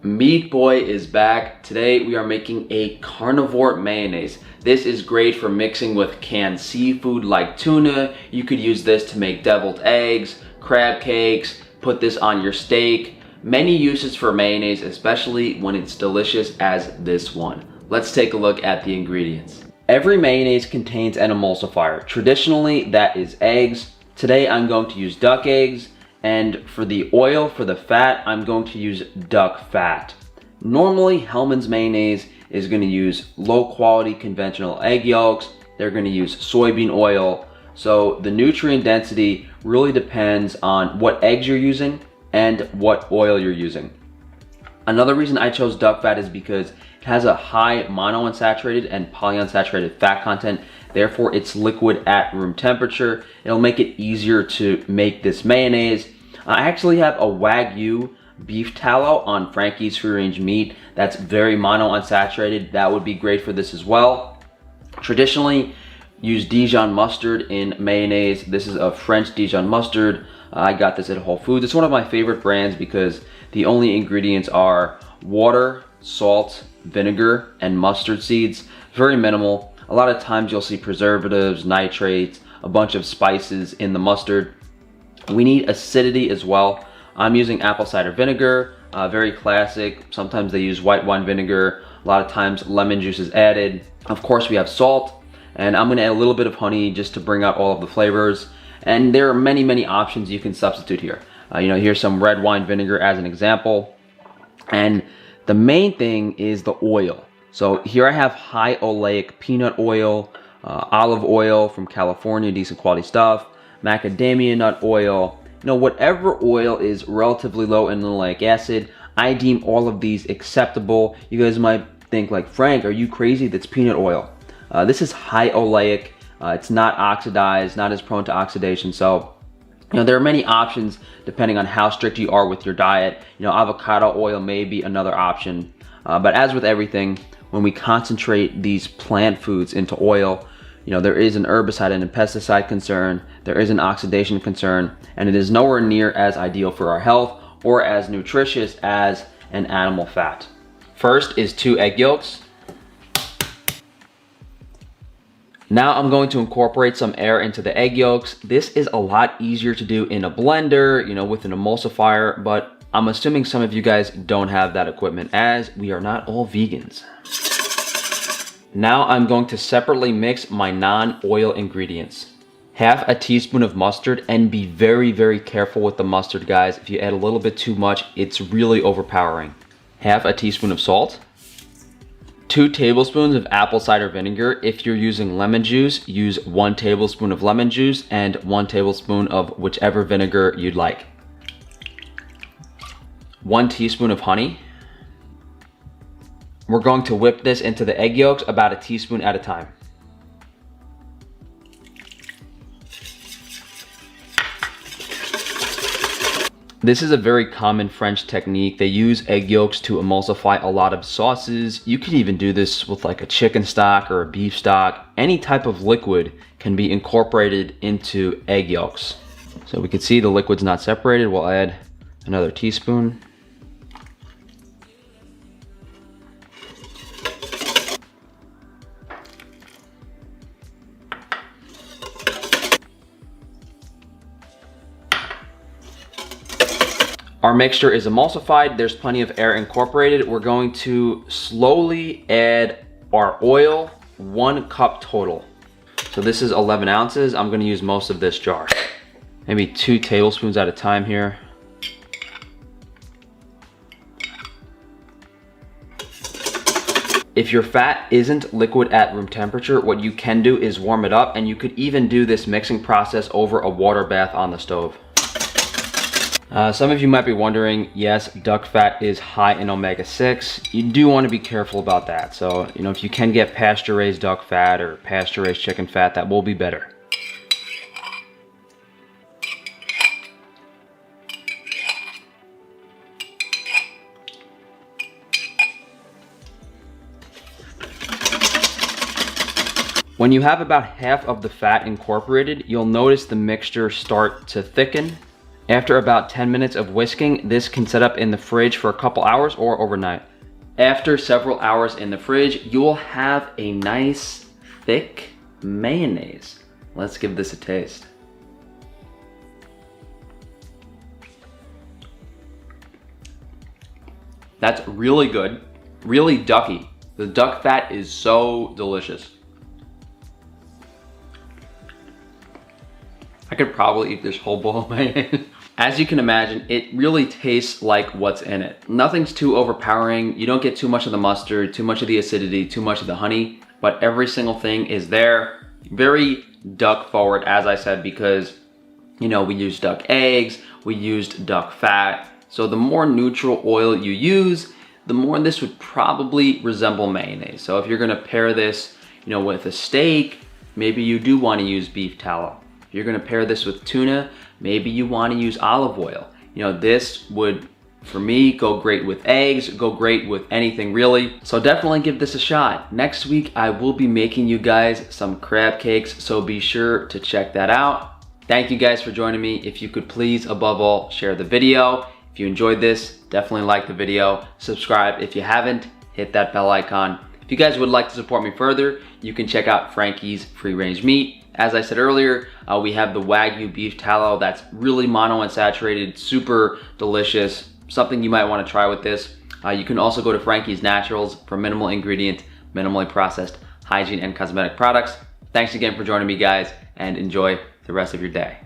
Meat Boy is back. Today we are making a carnivore mayonnaise. This is great for mixing with canned seafood like tuna. You could use this to make deviled eggs, crab cakes, put this on your steak. Many uses for mayonnaise, especially when it's delicious as this one. Let's take a look at the ingredients. Every mayonnaise contains an emulsifier. Traditionally, that is eggs. Today I'm going to use duck eggs. And for the oil, for the fat, I'm going to use duck fat. Normally, Hellmann's mayonnaise is going to use low quality conventional egg yolks. They're going to use soybean oil. So the nutrient density really depends on what eggs you're using and what oil you're using. Another reason I chose duck fat is because it has a high monounsaturated and polyunsaturated fat content. Therefore, it's liquid at room temperature. It'll make it easier to make this mayonnaise. I actually have a Wagyu beef tallow on Frankie's free range meat that's very monounsaturated. That would be great for this as well. Traditionally, use Dijon mustard in mayonnaise. This is a French Dijon mustard. I got this at Whole Foods. It's one of my favorite brands because the only ingredients are water, salt, vinegar, and mustard seeds. Very minimal. A lot of times you'll see preservatives, nitrates, a bunch of spices in the mustard. We need acidity as well. I'm using apple cider vinegar, very classic. Sometimes they use white wine vinegar. A lot of times lemon juice is added. Of course, we have salt, and I'm gonna add a little bit of honey just to bring out all of the flavors. And there are many options you can substitute here. Here's some red wine vinegar as an example. And the main thing is the oil. So here I have high oleic peanut oil, olive oil from California, decent quality stuff, macadamia nut oil. Whatever oil is relatively low in linoleic acid, I deem all of these acceptable. You guys might think like, Frank, are you crazy? That's peanut oil. This is high oleic. It's not oxidized, not as prone to oxidation. So, there are many options depending on how strict you are with your diet. Avocado oil may be another option. But as with everything, when we concentrate these plant foods into oil, there is an herbicide and a pesticide concern, there is an oxidation concern, and it is nowhere near as ideal for our health or as nutritious as an animal fat. First is 2 egg yolks. Now I'm going to incorporate some air into the egg yolks. This is a lot easier to do in a blender, with an emulsifier, but I'm assuming some of you guys don't have that equipment as we are not all vegans. Now I'm going to separately mix my non-oil ingredients. Half a teaspoon of mustard, and be very careful with the mustard, guys. If you add a little bit too much, it's really overpowering. Half a teaspoon of salt. 2 tablespoons of apple cider vinegar. If you're using lemon juice, use 1 tablespoon of lemon juice and 1 tablespoon of whichever vinegar you'd like. 1 teaspoon of honey. We're going to whip this into the egg yolks about a teaspoon at a time. This is a very common French technique. They use egg yolks to emulsify a lot of sauces. You could even do this with like a chicken stock or a beef stock. Any type of liquid can be incorporated into egg yolks. So we can see the liquid's not separated. We'll add another teaspoon. Our mixture is emulsified. There's plenty of air incorporated. We're going to slowly add our oil, 1 cup total. So this is 11 ounces. I'm gonna use most of this jar. Maybe 2 tablespoons at a time here. If your fat isn't liquid at room temperature, what you can do is warm it up, and you could even do this mixing process over a water bath on the stove. Some of you might be wondering, yes, duck fat is high in omega-6. You do want to be careful about that. So, if you can get pasture-raised duck fat or pasture-raised chicken fat, that will be better. When you have about half of the fat incorporated, you'll notice the mixture start to thicken. After about 10 minutes of whisking, this can set up in the fridge for a couple hours or overnight. After several hours in the fridge, you'll have a nice, thick mayonnaise. Let's give this a taste. That's really good, really ducky. The duck fat is so delicious. I could probably eat this whole bowl of mayonnaise. As you can imagine, it really tastes like what's in it. Nothing's too overpowering. You don't get too much of the mustard, too much of the acidity, too much of the honey, but every single thing is there. Very duck forward, as I said, because, you know, we used duck eggs, we used duck fat. So the more neutral oil you use, the more this would probably resemble mayonnaise. So if you're gonna pair this, you know, with a steak, maybe you do wanna use beef tallow. If you're gonna pair this with tuna, maybe you wanna use olive oil. You know, this would, for me, go great with eggs, go great with anything really. So definitely give this a shot. Next week, I will be making you guys some crab cakes, so be sure to check that out. Thank you guys for joining me. If you could please, above all, share the video. If you enjoyed this, definitely like the video. Subscribe if you haven't, hit that bell icon. If you guys would like to support me further, you can check out Frankie's free range meat. As I said earlier, we have the Wagyu beef tallow that's really monounsaturated, super delicious, something you might want to try with this. You can also go to Frankie's Naturals for minimal ingredient, minimally processed hygiene and cosmetic products. Thanks again for joining me, guys, and enjoy the rest of your day.